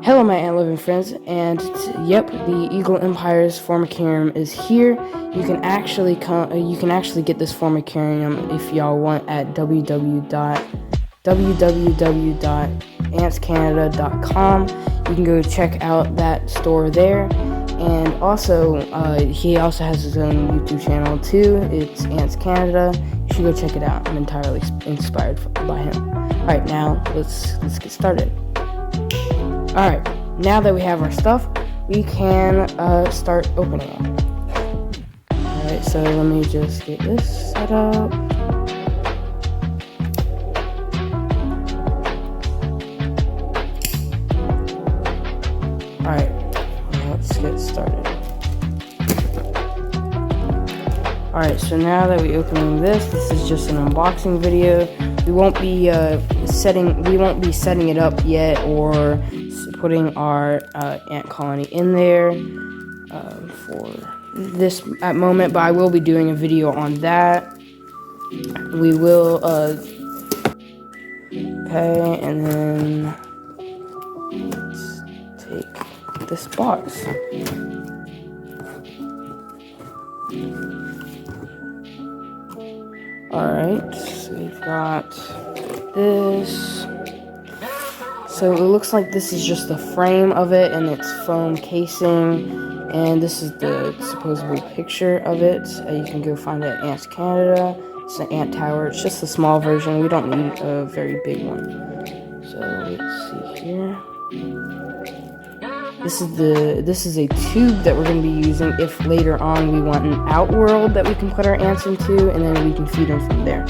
Hello, my ant living friends, and yep, the Eagle Empire's formicarium is here. You can actually get this formicarium if y'all want at www.antscanada.com. You can go check out that store there, and also he also has his own YouTube channel too. It's Ants Canada. You should go check it out. I'm entirely inspired by him. All right, now let's get started. Alright, now that we have our stuff, we can start opening it. Alright, so let me just get this set up. Alright, let's get started. Alright, so now that we're opening this is just an unboxing video. We won't be setting it up yet or putting our ant colony in there for this at moment, but I will be doing a video on that. We will okay, and then let's take this box. Alright, so we've got this. So it looks like this is just the frame of it and its foam casing, and this is the supposedly picture of it. You can go find it at Ants Canada. It's an ant tower. It's just a small version. We don't need a very big one. So let's see here. This is a tube that we're going to be using if later on we want an outworld that we can put our ants into, and then we can feed them from there.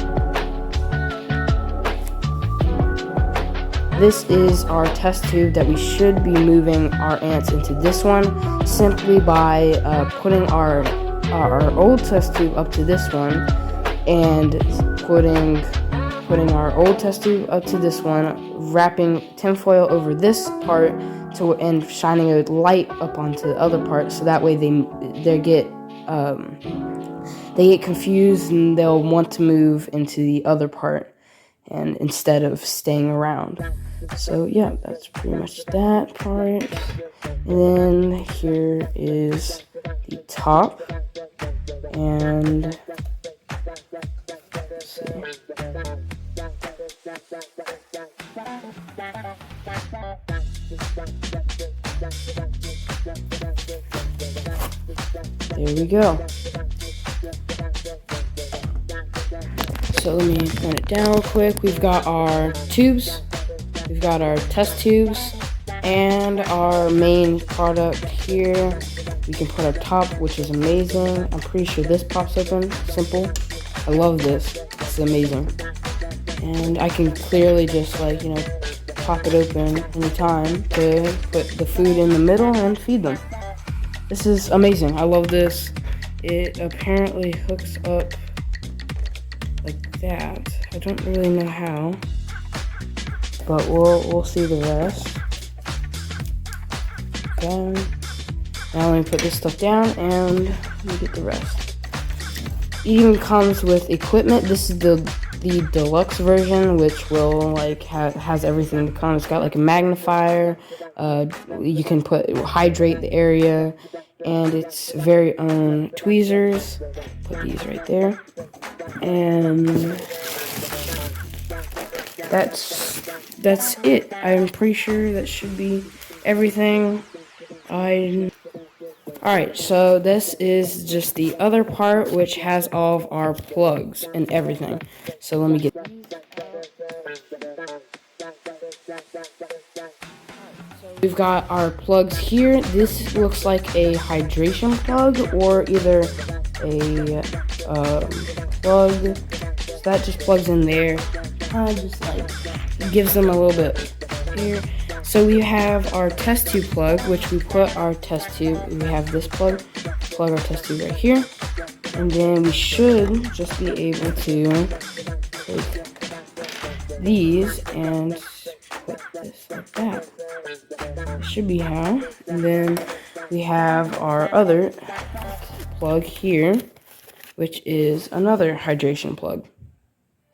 This is our test tube that we should be moving our ants into this one simply by putting our old test tube up to this one and putting our old test tube up to this one, wrapping tinfoil over this part and shining a light up onto the other part, so that way they get confused and they'll want to move into the other part and instead of staying around. So yeah, that's pretty much that part. And then here is the top, and let's see. There we go. So let me point it down real quick. We've got our tubes, we've got our test tubes, and our main product here. We can put our top, which is amazing. I'm pretty sure this pops open. Simple. I love this. It's amazing. And I can clearly just pop it open anytime to put the food in the middle and feed them. This is amazing. I love this. It apparently hooks up like that. I don't really know how, but we'll see the rest. Okay. Now let me put this stuff down and we get the rest. It even comes with equipment. This is the deluxe version, which will has everything to come. It's got like a magnifier. You can hydrate the area, and its very own tweezers. Put these right there, and that's it. I'm pretty sure that should be everything. Alright, so this is just the other part, which has all of our plugs and everything. So let me get... We've got our plugs here. This looks like a hydration plug or either a plug. So that just plugs in there. Just gives them a little bit here. So we have our test tube plug, which we put our test tube. We have this plug our test tube right here, and then we should just be able to take these and put this like that. That should be how. And then we have our other plug here, which is another hydration plug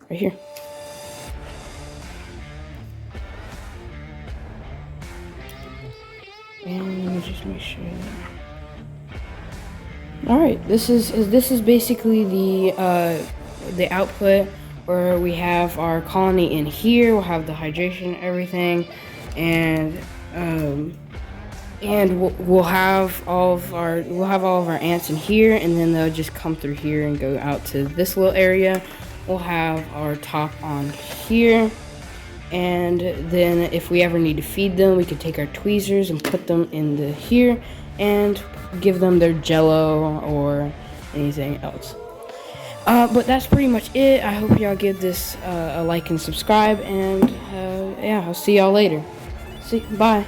right here. And let me just make sure. All right, this is basically the output, where we have our colony in here. We'll have the hydration, everything, and we'll have all of our ants in here, and then they'll just come through here and go out to this little area. We'll have our top on here, and then if we ever need to feed them, we can take our tweezers and put them into here and give them their jello or anything else. But that's pretty much it. I hope y'all give this a like and subscribe, and yeah, I'll see y'all later. Bye.